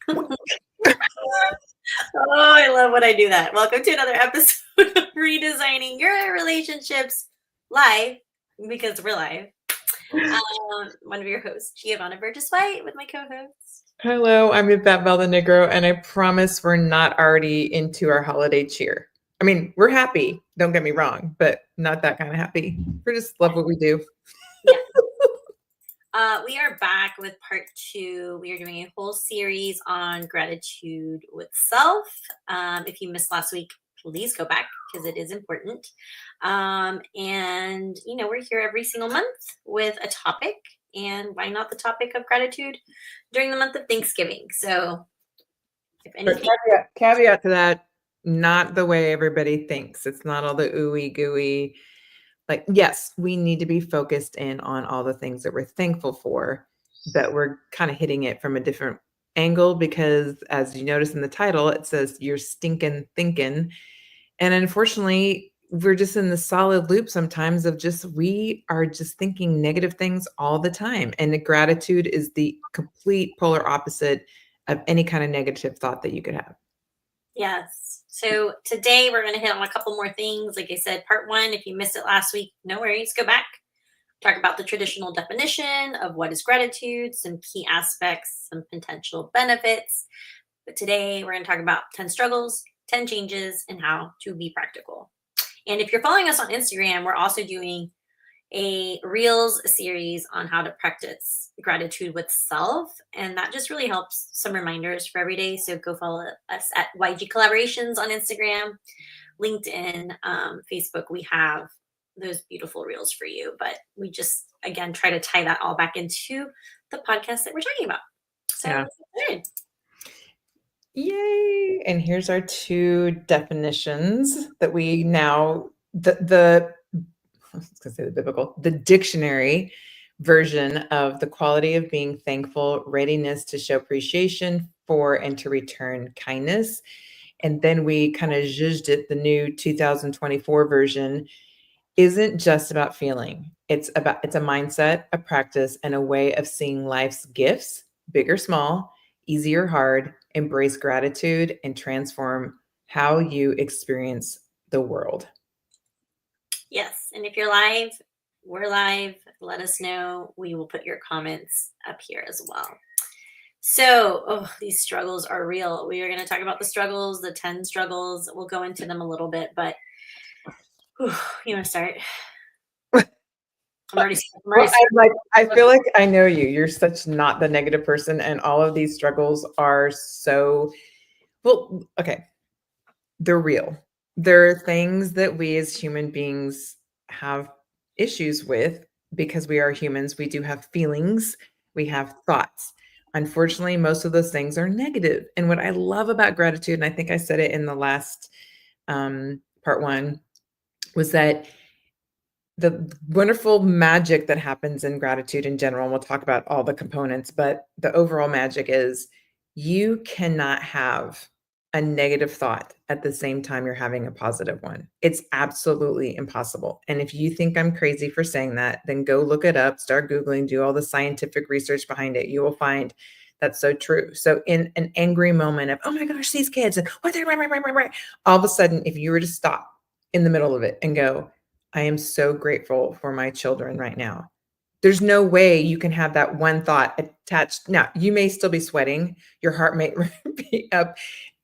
Oh, I love when I do that. Welcome to another episode of Redesigning Your Relationships live, because we're live. One of your hosts, Giovanna Burgess White, with my co-host. Hello, I'm Yvette Valdenegro, and I promise we're not already into our holiday cheer. I mean, we're happy, don't get me wrong, but not that kind of happy. We just love what we do. Yeah. We are back with part 2. We are doing a whole series on gratitude with self. If you missed last week, please go back because it is important. And, we're here every single month with a topic. And why not the topic of gratitude during the month of Thanksgiving? So, if But anything, caveat to that, not the way everybody thinks. It's not all the ooey gooey. Like, yes, we need to be focused in on all the things that we're thankful for, but we're kind of hitting it from a different angle because, as you notice in the title, it says you're stinkin' thinking. And unfortunately, we're just in the solid loop sometimes of we are just thinking negative things all the time. And the gratitude is the complete polar opposite of any kind of negative thought that you could have. yes. So today we're going to hit on a couple more things. Like I said, part 1, if you missed it last week, no worries, go back. Talk about the traditional definition of what is gratitude, some key aspects, some potential benefits. But today we're going to talk about 10 struggles, 10 changes, and how to be practical. And if you're following us on Instagram, we're also doing a Reels series on how to practice gratitude with self. And that just really helps, some reminders for every day. So go follow us at YG Collaborations on Instagram, LinkedIn, Facebook. We have those beautiful reels for you. But we just, again, try to tie that all back into the podcast that we're talking about. So Yeah. good. Yay. And here's our 2 definitions that we now, I was going to say the dictionary version of the quality of being thankful, readiness to show appreciation for and to return kindness. And then we kind of zhuzhed it, the new 2024 version isn't just about feeling. It's a mindset, a practice, and a way of seeing life's gifts, big or small, easy or hard, embrace gratitude and transform how you experience the world. Yes. And if you're live, we're live. Let us know. We will put your comments up here as well. So, these struggles are real. We are going to talk about the struggles, the 10 struggles. We'll go into them a little bit, but you want to start? I'm already I feel like I know you. You're such not the negative person, and all of these struggles are so okay. They're real. There are things that we as human beings have issues with because we are humans. We do have feelings, we have thoughts. Unfortunately, most of those things are negative. And what I love about gratitude, and I think I said it in the last part 1, was that the wonderful magic that happens in gratitude in general, and we'll talk about all the components, but the overall magic is you cannot have a negative thought at the same time you're having a positive one. It's absolutely impossible. And if you think I'm crazy for saying that, then go look it up, start Googling, do all the scientific research behind it. You will find that's so true. So in an angry moment of, oh my gosh, these kids, and what they're right, all of a sudden, if you were to stop in the middle of it and go, I am so grateful for my children right now. There's no way you can have that one thought attached. Now, you may still be sweating, your heart may be up,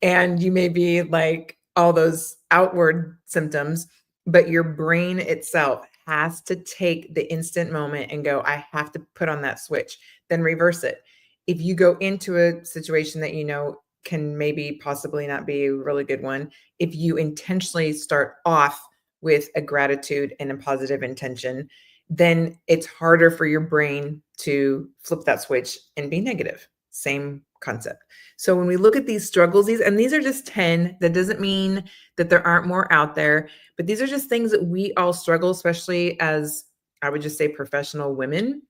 and you may be like all those outward symptoms, but your brain itself has to take the instant moment and go, I have to put on that switch, then reverse it. If you go into a situation that you know can maybe possibly not be a really good one, if you intentionally start off with a gratitude and a positive intention, then it's harder for your brain to flip that switch and be negative. Same concept. So when we look at these struggles, these are just 10, that doesn't mean that there aren't more out there, but these are just things that we all struggle, especially as, I would just say, professional women,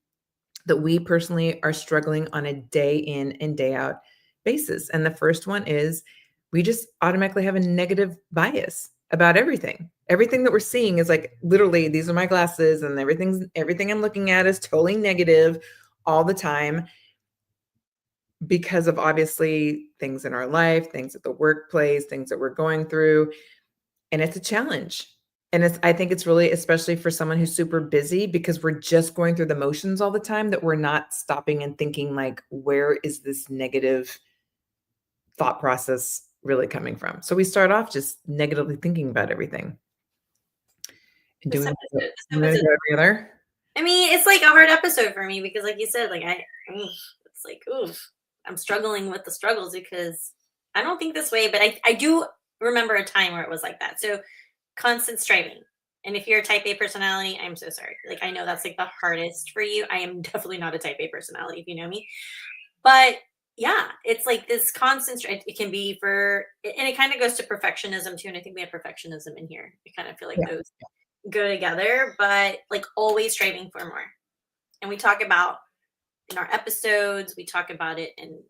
that we personally are struggling on a day in and day out basis. And the first one is we just automatically have a negative bias about everything. Everything that we're seeing is like, literally, these are my glasses, and everything I'm looking at is totally negative all the time. because of obviously things in our life, things at the workplace, things that we're going through. And it's a challenge. And I think it's really, especially for someone who's super busy, because we're just going through the motions all the time, that we're not stopping and thinking, like, where is this negative thought process really coming from? So we start off just negatively thinking about everything and This doing, episode, this you want to episode. go every other? I mean, it's like a hard episode for me because, like you said, like it's like, oof, I'm struggling with the struggles because I don't think this way, but I do remember a time where it was like that. So constant striving. And if you're a type A personality, I'm so sorry. Like, I know that's like the hardest for you. I am definitely not a type A personality, if you know me. But yeah, it's like this constant it can be for, and it kind of goes to perfectionism too. And I think we have perfectionism in here. I kind of feel like Yeah. those go together, but like always striving for more. And we talk about in our episodes, we talk about it in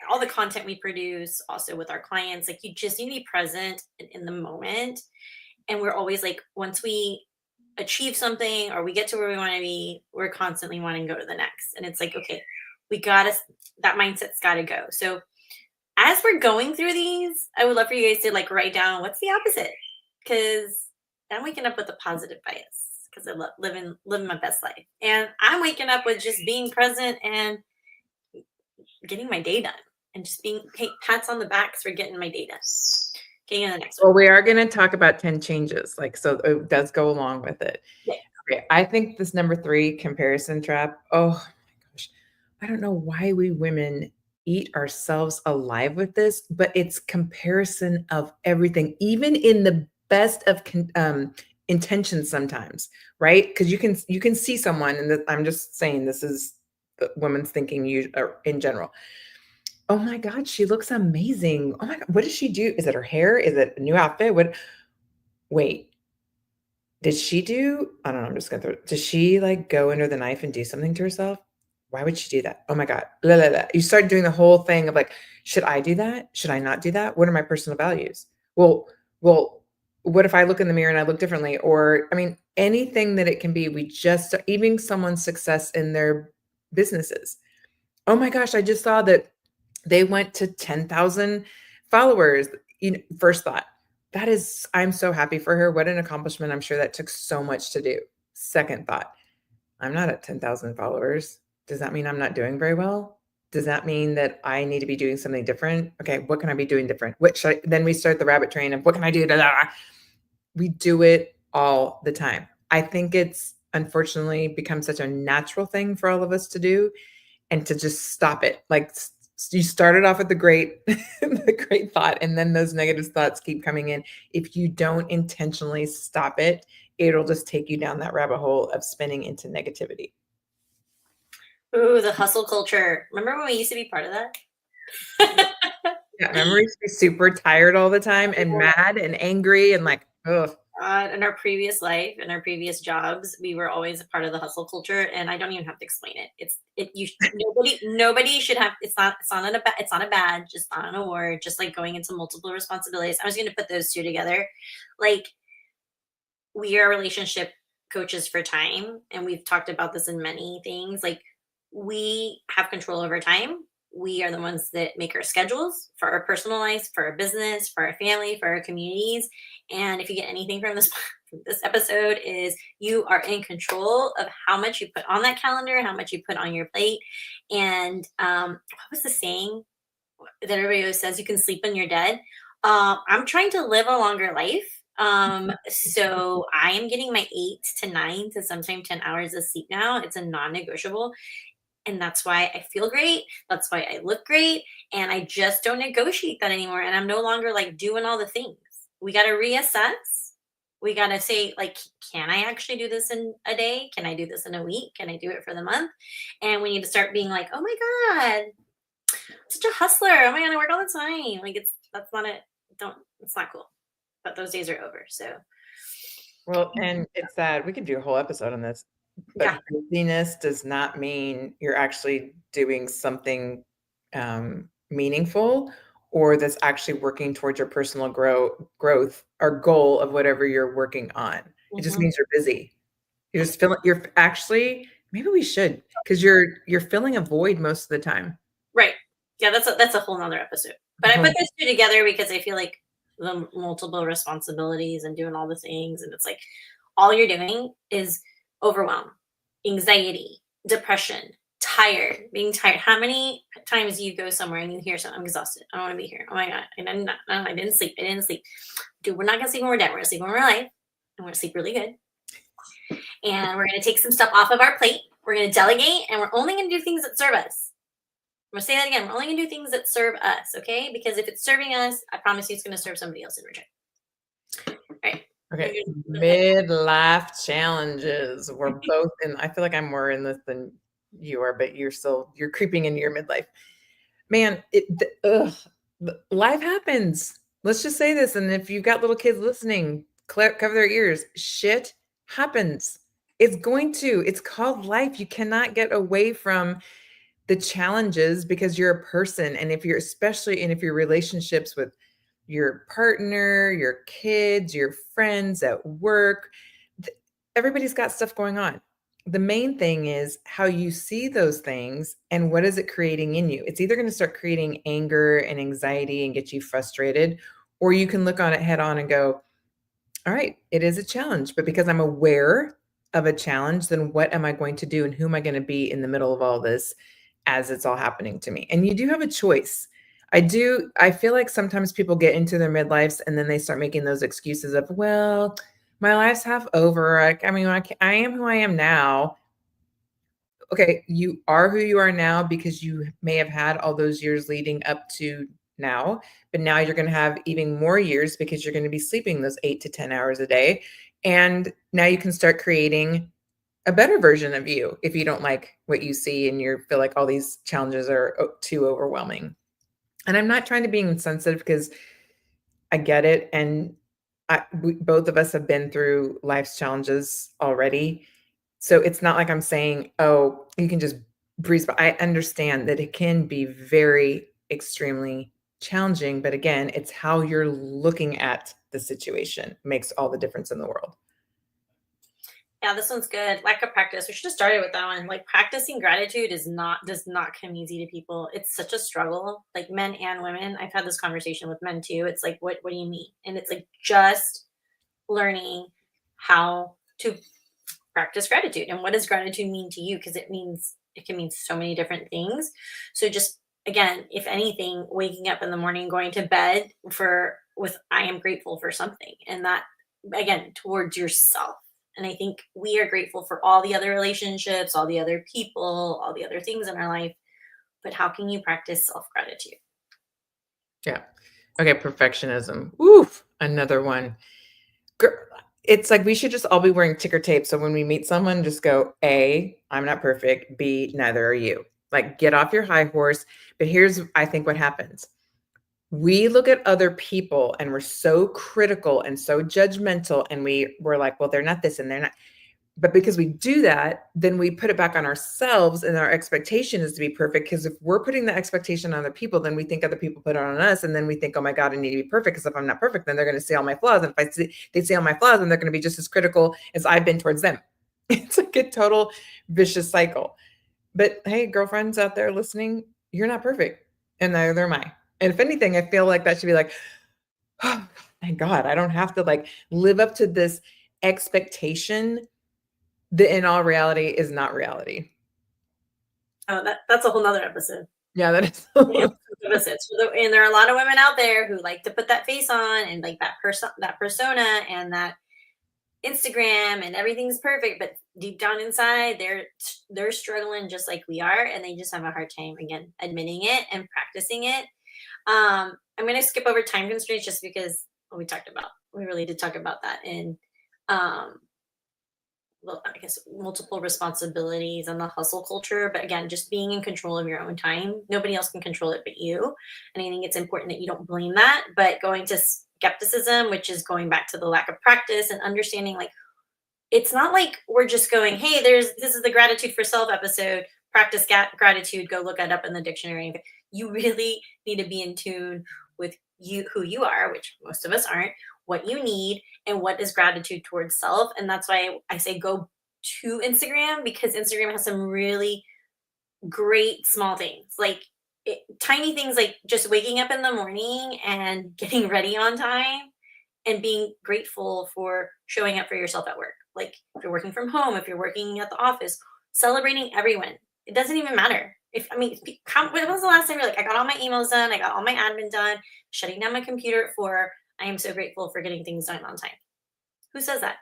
all the content we produce, also with our clients. Like, you just need to be present in the moment. And we're always like, once we achieve something or we get to where we want to be, we're constantly wanting to go to the next. And it's like, okay, we gotta, that mindset's gotta go. So as we're going through these, I would love for you guys to like write down what's the opposite. Cause I'm waking up with a positive bias because I love living my best life. And I'm waking up with just being present and getting my day done and just being pats on the backs for getting my day done. Okay, the next one. Well, we are going to talk about 10 changes. Like, so it does go along with it. Yeah. Okay. I think this number 3 comparison trap. Oh my gosh. I don't know why we women eat ourselves alive with this, but it's comparison of everything, even in the best of intentions sometimes, right? Because you can see someone, and I'm just saying this is the women's thinking in general. Oh my God, she looks amazing. Oh my God, what does she do? Is it her hair? Is it a new outfit? Wait, did she do? I don't know. I'm just going to does she like go under the knife and do something to herself? Why would she do that? Oh my God. Blah, blah, blah. You start doing the whole thing of like, should I do that? Should I not do that? What are my personal values? Well, what if I look in the mirror and I look differently? Or, I mean, anything that it can be, we just, even someone's success in their businesses. Oh my gosh, I just saw that they went to 10,000 followers. First thought, that is, I'm so happy for her. What an accomplishment. I'm sure that took so much to do. Second thought, I'm not at 10,000 followers. Does that mean I'm not doing very well? Does that mean that I need to be doing something different? Okay, what can I be doing different? Then we start the rabbit train of what can I do? We do it all the time. I think it's unfortunately become such a natural thing for all of us to do, and to just stop it. Like, you started off with the great the great thought, and then those negative thoughts keep coming in. If you don't intentionally stop it, it'll just take you down that rabbit hole of spinning into negativity. Ooh, the hustle culture. Remember when we used to be part of that? Yeah, remember we used to be super tired all the time and mad and angry and like, oh, In our previous life, in our previous jobs, we were always a part of the hustle culture, and I don't even have to explain it. Nobody should have. It's not a badge. It's not an award. Just like going into multiple responsibilities. I was going to put those two together. Like, we are relationship coaches for time, and we've talked about this in many things. Like, we have control over time. We are the ones that make our schedules for our personal lives, for our business, for our family, for our communities. And if you get anything from this from this episode, is you are in control of how much you put on that calendar, how much you put on your plate. And what was the saying that everybody always says? You can sleep when you're dead. I'm trying to live a longer life. So I am getting my 8 to 9 to sometimes 10 hours of sleep now. It's a non-negotiable. And that's why I feel great. That's why I look great. And I just don't negotiate that anymore. And I'm no longer like doing all the things. We got to reassess. We got to say, like, can I actually do this in a day? Can I do this in a week? Can I do it for the month? And we need to start being like, oh my God, I'm such a hustler. Oh my God, I work all the time. Like, it's not cool. But those days are over. So, well, and it's sad. We could do a whole episode on this, yeah. but busyness does not mean you're actually doing something meaningful, or that's actually working towards your personal growth or goal of whatever you're working on. It just Mhm. means you're busy. You're just feeling, you're actually, maybe we should, because you're filling a void most of the time. Right. Yeah, that's a whole nother episode. But I put those two together because I feel like the multiple responsibilities and doing all the things, and it's like all you're doing is overwhelm, anxiety, depression, tired, being tired. How many times do you go somewhere and you hear something? I'm exhausted. I don't want to be here. Oh my god, and I'm not. No, I didn't sleep. I didn't sleep. Dude, we're not gonna sleep when we're dead. We're gonna sleep when we're alive, and we're gonna sleep really good. And we're gonna take some stuff off of our plate. We're gonna delegate, and we're only gonna do things that serve us. I'm gonna say that again. We're only gonna do things that serve us, okay? Because if it's serving us, I promise you it's gonna serve somebody else in return. All right. Okay, midlife challenges. We're both in. I feel like I'm more in this than you are, but you're creeping into your midlife. Man, life happens. Let's just say this, and if you've got little kids listening, cover their ears. Shit happens. It's going to. It's called life. You cannot get away from the challenges because you're a person, and if you're especially, and if your relationships with your partner, your kids, your friends at work, everybody's got stuff going on. The main thing is how you see those things and what is it creating in you. It's either going to start creating anger and anxiety and get you frustrated, or you can look on it head on and go, all right, it is a challenge, but because I'm aware of a challenge, then what am I going to do and who am I going to be in the middle of all this as it's all happening to me? And you do have a choice. I feel like sometimes people get into their midlives and then they start making those excuses of, well, my life's half over. I mean, I am who I am now. Okay, you are who you are now because you may have had all those years leading up to now, but now you're going to have even more years because you're going to be sleeping those 8 to 10 hours a day. And now you can start creating a better version of you if you don't like what you see and you feel like all these challenges are too overwhelming. And I'm not trying to be insensitive because I get it. And both of us have been through life's challenges already. So it's not like I'm saying, oh, you can just breeze by. I understand that it can be very extremely challenging, but again, it's how you're looking at the situation makes all the difference in the world. Yeah, this one's good. Lack of practice. We should have started with that one. Like practicing gratitude does not come easy to people. It's such a struggle, like men and women. I've had this conversation with men too. It's like, what do you mean? And it's like just learning how to practice gratitude and what does gratitude mean to you, because it can mean so many different things. So just again, if anything, waking up in the morning, going to bed for with I am grateful for something, and that again towards yourself. And I think we are grateful for all the other relationships, all the other people, all the other things in our life, but how can you practice self gratitude? Yeah. Okay, perfectionism. Oof, another one. It's like we should just all be wearing ticker tape. So when we meet someone, just go, A, I'm not perfect. B, neither are you. Like get off your high horse. But here's, I think, what happens. We look at other people and we're so critical and so judgmental. And we're like, well, they're not this and they're not. But because we do that, then we put it back on ourselves and our expectation is to be perfect. Because if we're putting the expectation on other people, then we think other people put it on us. And then we think, oh my God, I need to be perfect. Because if I'm not perfect, then they're going to see all my flaws. And if they see all my flaws, then they're going to be just as critical as I've been towards them. It's like a total vicious cycle. But hey, girlfriends out there listening, you're not perfect. And neither am I. And if anything, I feel like that should be like, oh, thank God, I don't have to like live up to this expectation that in all reality is not reality. Oh, that's a whole nother episode. Yeah, that is. Yeah, and there are a lot of women out there who like to put that face on and like that persona and that Instagram and everything's perfect, but deep down inside they're struggling just like we are, and they just have a hard time again admitting it and practicing it. I'm gonna skip over time constraints just because we really did talk about that in um well, I guess multiple responsibilities and the hustle culture. But again, just being in control of your own time. Nobody else can control it but you. And I think it's important that you don't blame that. But going to skepticism, which is going back to the lack of practice and understanding, like it's not like we're just going, hey, this is the gratitude for self episode. Practice gratitude. Go look it up in the dictionary. You really need to be in tune with you, who you are, which most of us aren't, what you need, and what is gratitude towards self. And that's why I say go to Instagram, because Instagram has some really great small things. Like tiny things like just waking up in the morning and getting ready on time and being grateful for showing up for yourself at work. Like if you're working from home, if you're working at the office, celebrating everyone. It doesn't even matter. If I mean, when was the last time you're like, I got all my emails done, I got all my admin done, shutting down my computer at 4. I am so grateful for getting things done on time. Who says that?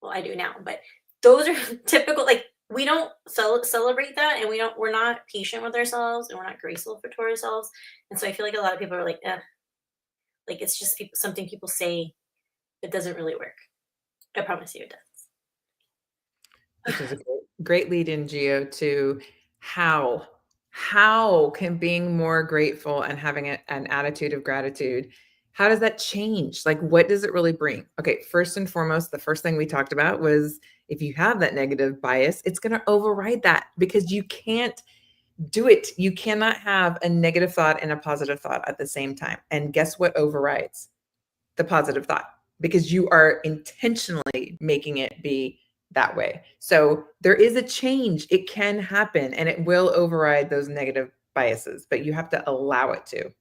Well, I do now, but those are typical. Like we don't celebrate that, and we're not patient with ourselves, and we're not graceful for to ourselves. And so I feel like a lot of people are like, like it's just something people say. It doesn't really work. I promise you it Which is a great lead in, Geo, to how can being more grateful and having an attitude of gratitude, how does that change? Like, what does it really bring? Okay, first and foremost, the first thing we talked about was if you have that negative bias, it's going to override that because you can't do it. You cannot have a negative thought and a positive thought at the same time. And guess what overrides? The positive thought, because you are intentionally making it be that way. So there is a change. It can happen and it will override those negative biases, but you have to allow it to.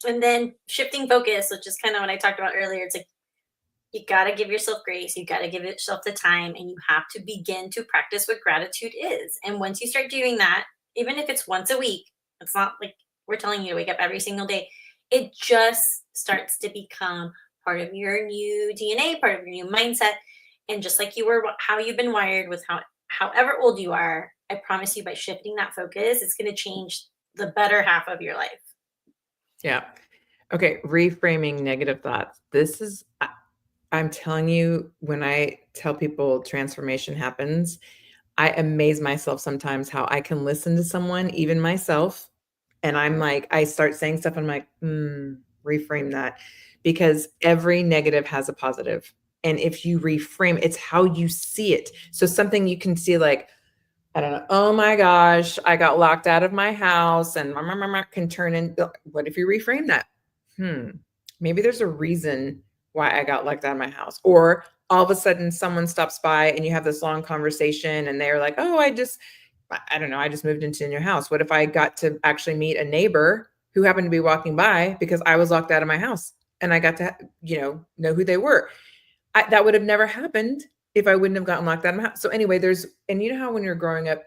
And then shifting focus, which is kind of what I talked about earlier. It's like you got to give yourself grace. You got to give yourself the time, and you have to begin to practice what gratitude is. And once you start doing that, even if it's once a week, it's not like we're telling you to wake up every single day. It just starts to become part of your new DNA, part of your new mindset. And just like you were, how you've been wired with however old you are, I promise you by shifting that focus, it's going to change the better half of your life. Yeah. Okay. Reframing negative thoughts. This is, I'm telling you, when I tell people transformation happens, I amaze myself sometimes how I can listen to someone, even myself, and I'm like, I start saying stuff, and I'm like, reframe that, because every negative has a positive. And if you reframe, it's how you see it. So something you can see like, I don't know, oh my gosh, I got locked out of my house and can turn in. What if you reframe that? Maybe there's a reason why I got locked out of my house. Or all of a sudden someone stops by and you have this long conversation and they're like, oh, I don't know, I just moved into a new house. What if I got to actually meet a neighbor who happened to be walking by because I was locked out of my house and I got to, know who they were? That would have never happened if I wouldn't have gotten locked out of my house. So anyway, and you know how when you're growing up,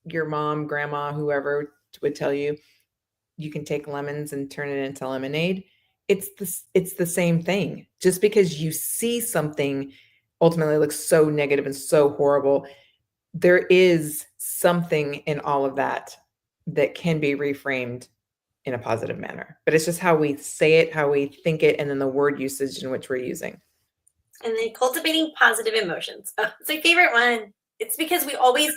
your mom, grandma, whoever would tell you, you can take lemons and turn it into lemonade. It's the same thing. Just because you see something ultimately looks so negative and so horrible, there is something in all of that that can be reframed in a positive manner. But it's just how we say it, how we think it, and then the word usage in which we're using. And then cultivating positive emotions. Oh, it's my favorite one. It's because we always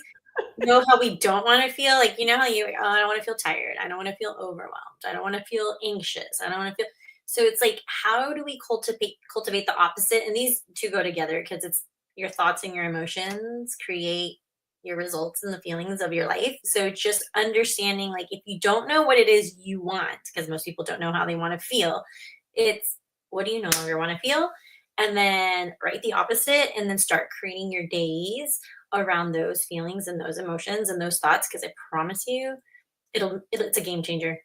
know how we don't want to feel. Like, you know how I don't want to feel tired. I don't want to feel overwhelmed. I don't want to feel anxious. I don't want to feel. So it's like, how do we cultivate the opposite? And these two go together because it's your thoughts and your emotions create your results and the feelings of your life. So just understanding, like, if you don't know what it is you want, because most people don't know how they want to feel, it's what do you no longer want to feel? And then write the opposite, and then start creating your days around those feelings and those emotions and those thoughts, because I promise you it's a game changer.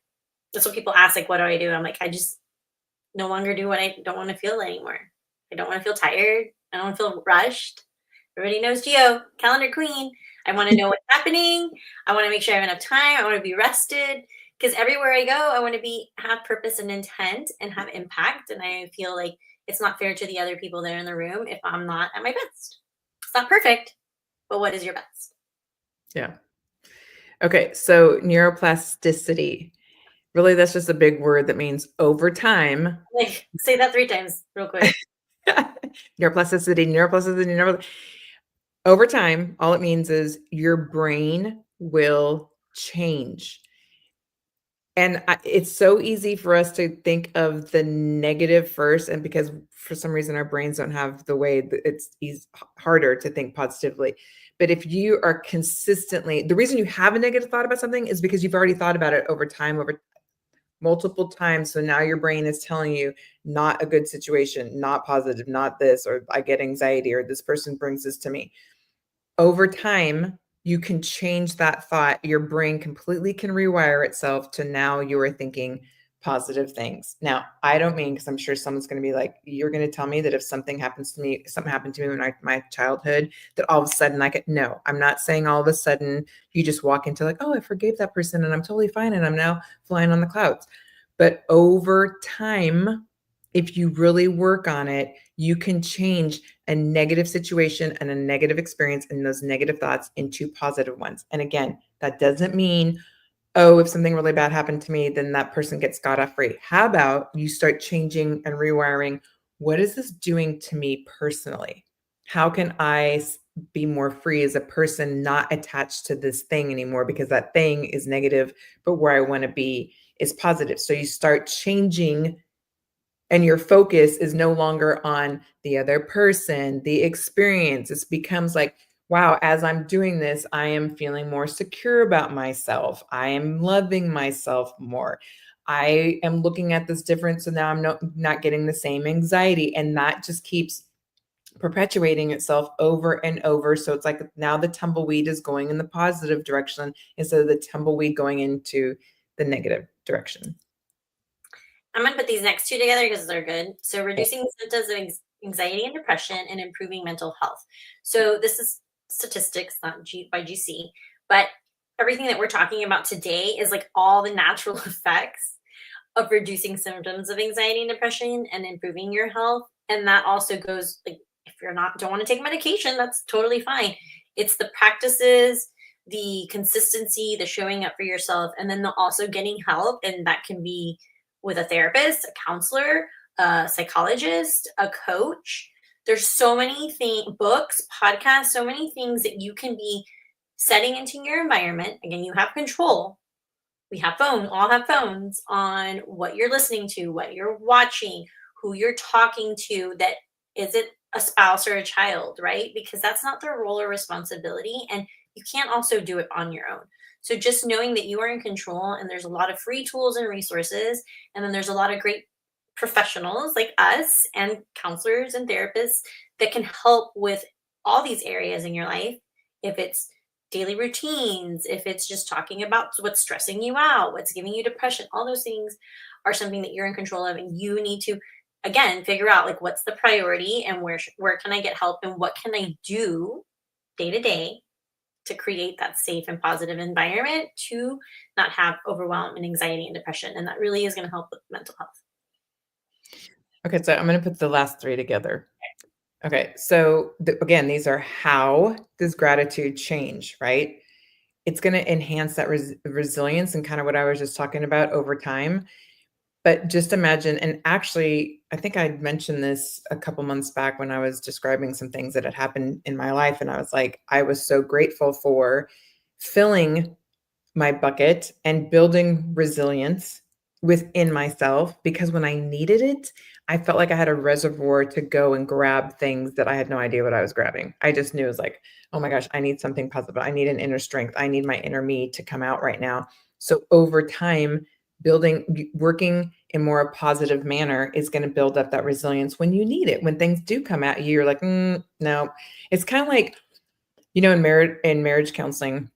That's what people ask, like, what do I do? I'm like, I just no longer do what I don't want to feel anymore. I don't want to feel tired. I don't want to feel rushed. Everybody knows Geo, calendar queen. I want to know what's happening. I want to make sure I have enough time. I want to be rested, because everywhere I go, I want to have purpose and intent and have impact. And I feel like it's not fair to the other people there in the room if I'm not at my best. It's not perfect, but what is your best? Yeah. Okay. So neuroplasticity. Really, that's just a big word that means over time. Like, say that 3 times real quick. neuroplasticity. Over time, all it means is your brain will change. And it's so easy for us to think of the negative first. And because for some reason our brains don't have the way that it's harder to think positively. But if you are consistently, the reason you have a negative thought about something is because you've already thought about it over time, over multiple times. So now your brain is telling you not a good situation, not positive, not this, or I get anxiety, or this person brings this to me. Over time, you can change that thought. Your brain completely can rewire itself to now you are thinking positive things. Now, I don't mean, because I'm sure someone's going to be like, you're going to tell me that if something happens to me, something happened to me in my childhood, that all of a sudden I could, no, I'm not saying all of a sudden you just walk into like, oh, I forgave that person and I'm totally fine and I'm now flying on the clouds. But over time, if you really work on it, you can change a negative situation and a negative experience and those negative thoughts into positive ones. And again, that doesn't mean, oh, if something really bad happened to me, then that person gets scot free. How about you start changing and rewiring? What is this doing to me personally? How can I be more free as a person, not attached to this thing anymore because that thing is negative, but where I want to be is positive. So you start changing and your focus is no longer on the other person, the experience. It becomes like, wow, as I'm doing this, I am feeling more secure about myself. I am loving myself more. I am looking at this different. So now I'm not getting the same anxiety. And that just keeps perpetuating itself over and over. So it's like now the tumbleweed is going in the positive direction instead of the tumbleweed going into the negative direction. I'm going to put these next two together because they're good. So, reducing symptoms of anxiety and depression and improving mental health. So, this is statistics, not by GC, but everything that we're talking about today is like all the natural effects of reducing symptoms of anxiety and depression and improving your health. And that also goes like, if you're not, don't want to take medication, that's totally fine. It's the practices, the consistency, the showing up for yourself, and then also getting help. And that can be with a therapist, a counselor, a psychologist, a coach. There's so many books, podcasts, so many things that you can be setting into your environment. Again, you have control. We have all have phones on what you're listening to, what you're watching, who you're talking to. That is it a spouse or a child, right? Because that's not their role or responsibility. And you can't also do it on your own. So just knowing that you are in control, and there's a lot of free tools and resources, and then there's a lot of great professionals like us and counselors and therapists that can help with all these areas in your life. If it's daily routines, if it's just talking about what's stressing you out, what's giving you depression, all those things are something that you're in control of, and you need to again figure out like what's the priority and where can I get help and what can I do day to day to create that safe and positive environment to not have overwhelm and anxiety and depression. And that really is going to help with mental health. Okay, so I'm going to put the last three together. Okay, so again, these are how does gratitude change, right? It's going to enhance that resilience and kind of what I was just talking about over time. But just imagine, and actually, I think I mentioned this a couple months back when I was describing some things that had happened in my life. And I was like, I was so grateful for filling my bucket and building resilience within myself because when I needed it, I felt like I had a reservoir to go and grab things that I had no idea what I was grabbing. I just knew it was like, oh my gosh, I need something positive. I need an inner strength. I need my inner me to come out right now. So over time, working in more a positive manner is going to build up that resilience when you need it. When things do come at you, you're like, no. It's kind of like, in marriage counseling,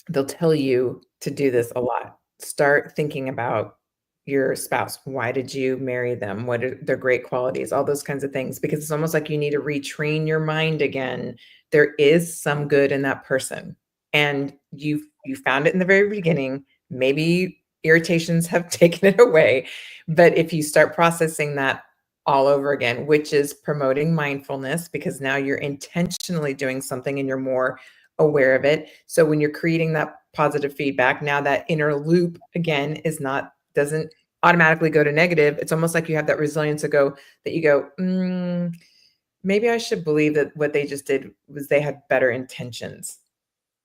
they'll tell you to do this a lot. Start thinking about your spouse. Why did you marry them? What are their great qualities? All those kinds of things, because it's almost like you need to retrain your mind again. There is some good in that person. And you found it in the very beginning. Maybe irritations have taken it away. But if you start processing that all over again, which is promoting mindfulness, because now you're intentionally doing something and you're more aware of it. So when you're creating that positive feedback, now that inner loop again doesn't automatically go to negative. It's almost like you have that resilience to go that you go, maybe I should believe that what they just did was they had better intentions.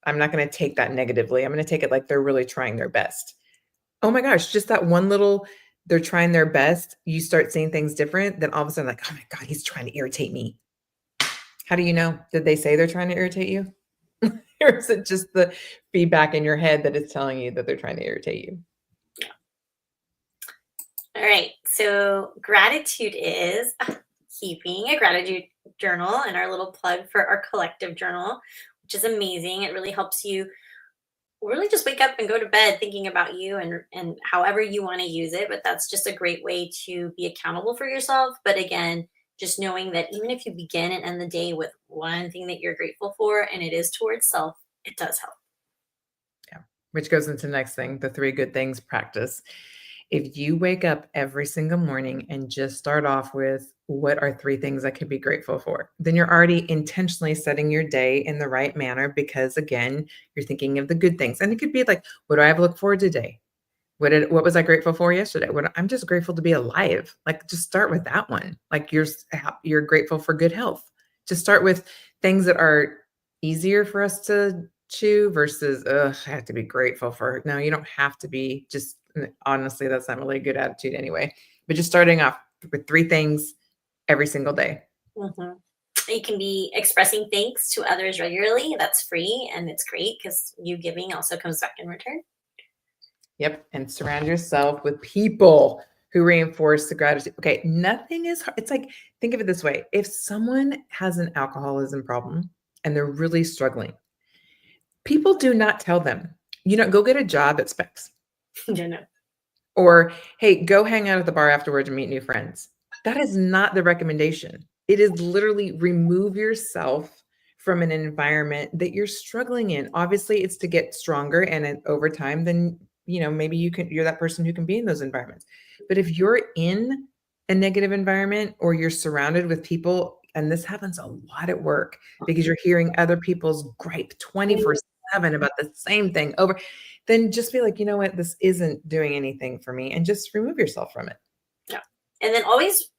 I'm not going to take that negatively. I'm going to take it like they're really trying their best. Oh my gosh, just that one little, they're trying their best. You start seeing things different. Then all of a sudden, like, oh my God, he's trying to irritate me. How do you know? Did they say they're trying to irritate you? Or is it just the feedback in your head that is telling you that they're trying to irritate you? All right. So gratitude is keeping a gratitude journal, and our little plug for our collective journal. which is amazing. It really helps you really just wake up and go to bed thinking about you and however you want to use it. But that's just a great way to be accountable for yourself. But again, just knowing that even if you begin and end the day with one thing that you're grateful for and it is towards self, it does help. Yeah. Which goes into the next thing, the 3 good things practice. If you wake up every single morning and just start off with what are 3 things I could be grateful for, then you're already intentionally setting your day in the right manner because again, you're thinking of the good things. And it could be like, what do I have to look forward to today? What was I grateful for yesterday? I'm just grateful to be alive. Like just start with that one. Like you're grateful for good health. Just start with things that are easier for us to chew versus I have to be grateful for. No, you don't have to be. Just honestly, that's not really a good attitude anyway. But just starting off with 3 things every single day. Hmm. You can be expressing thanks to others regularly. That's free and it's great because you giving also comes back in return. Yep. And surround yourself with people who reinforce the gratitude. Okay. Nothing is hard. It's like, think of it this way. If someone has an alcoholism problem and they're really struggling, people do not tell them, go get a job at Specs You know. or, hey, go hang out at the bar afterwards and meet new friends. That is not the recommendation. It is literally remove yourself from an environment that you're struggling in. Obviously, it's to get stronger and over time, then maybe you're that person who can be in those environments. But if you're in a negative environment or you're surrounded with people, and this happens a lot at work because you're hearing other people's gripe 24/7 about the same thing over, then just be like, you know what, this isn't doing anything for me, and just remove yourself from it. Yeah. And then always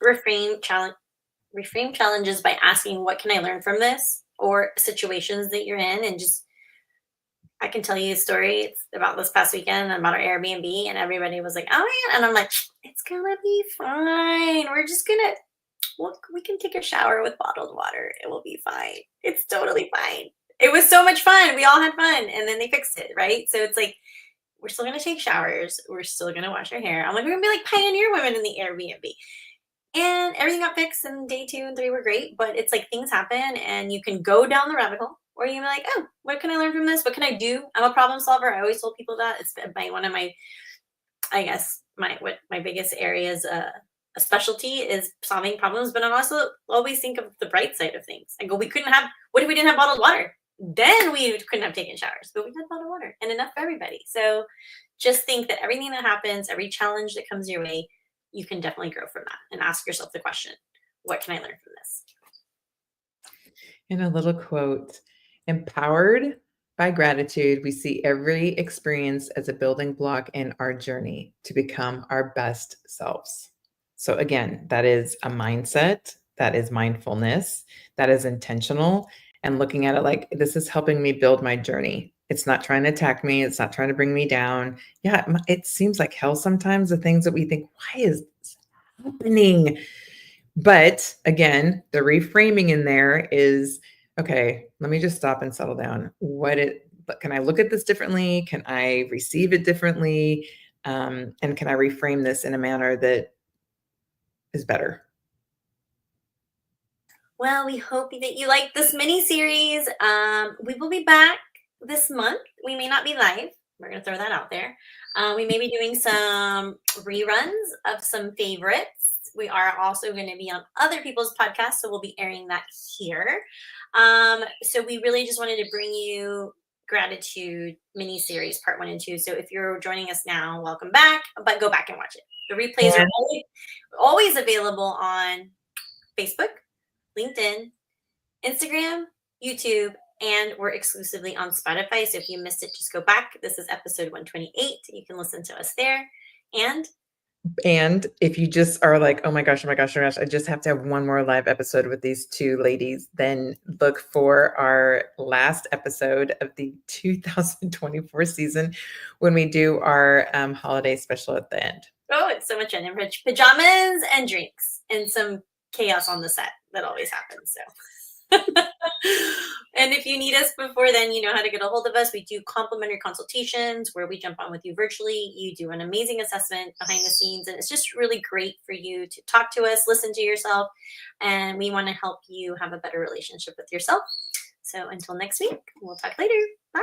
reframe challenges by asking what can I learn from this or situations that you're in. And just I can tell you a story. It's about this past weekend about our Airbnb and everybody was like, oh man, and I'm like, it's gonna be fine. We're just gonna we can take a shower with bottled water. It will be fine. It's totally fine. It was so much fun. We all had fun. And then they fixed it, right? So it's like, we're still going to take showers. We're still going to wash our hair. I'm like, we're going to be like pioneer women in the Airbnb. And everything got fixed, and day 2 and 3 were great. But it's like things happen, and you can go down the rabbit hole, or you can be like, oh, what can I learn from this? What can I do? I'm a problem solver. I always told people that. It's one of my, I guess, my biggest areas, a specialty is solving problems. But I also always think of the bright side of things. I go, what if we didn't have bottled water? Then we couldn't have taken showers, but we had bottled water and enough for everybody. So just think that everything that happens, every challenge that comes your way, you can definitely grow from that and ask yourself the question, what can I learn from this? And a little quote, empowered by gratitude, we see every experience as a building block in our journey to become our best selves. So again, that is a mindset, that is mindfulness, that is intentional, and looking at it like this is helping me build my journey. It's not trying to attack me. It's not trying to bring me down. Yeah, it seems like hell sometimes, the things that we think, why is this happening? But again, the reframing in there is, okay, let me just stop and settle down. Can I look at this differently? Can I receive it differently? And can I reframe this in a manner that is better? Well, we hope that you like this mini series. We will be back this month. We may not be live. We're going to throw that out there. We may be doing some reruns of some favorites. We are also going to be on other people's podcasts, so we'll be airing that here. So we really just wanted to bring you gratitude mini series part 1 and 2. So if you're joining us now, welcome back, but go back and watch it. The replays are always available on Facebook, LinkedIn, Instagram, YouTube, and we're exclusively on Spotify. So if you missed it, just go back. This is episode 128. You can listen to us there. And if you just are like, oh my gosh, I just have to have one more live episode with these 2 ladies, then look for our last episode of the 2024 season when we do our holiday special at the end. Oh, it's so much fun. And pajamas and drinks and some chaos on the set. That always happens. So, and if you need us before then, you know how to get a hold of us. We do complimentary consultations where we jump on with you virtually. You do an amazing assessment behind the scenes, and it's just really great for you to talk to us, listen to yourself, and we want to help you have a better relationship with yourself. So until next week, we'll talk later. Bye.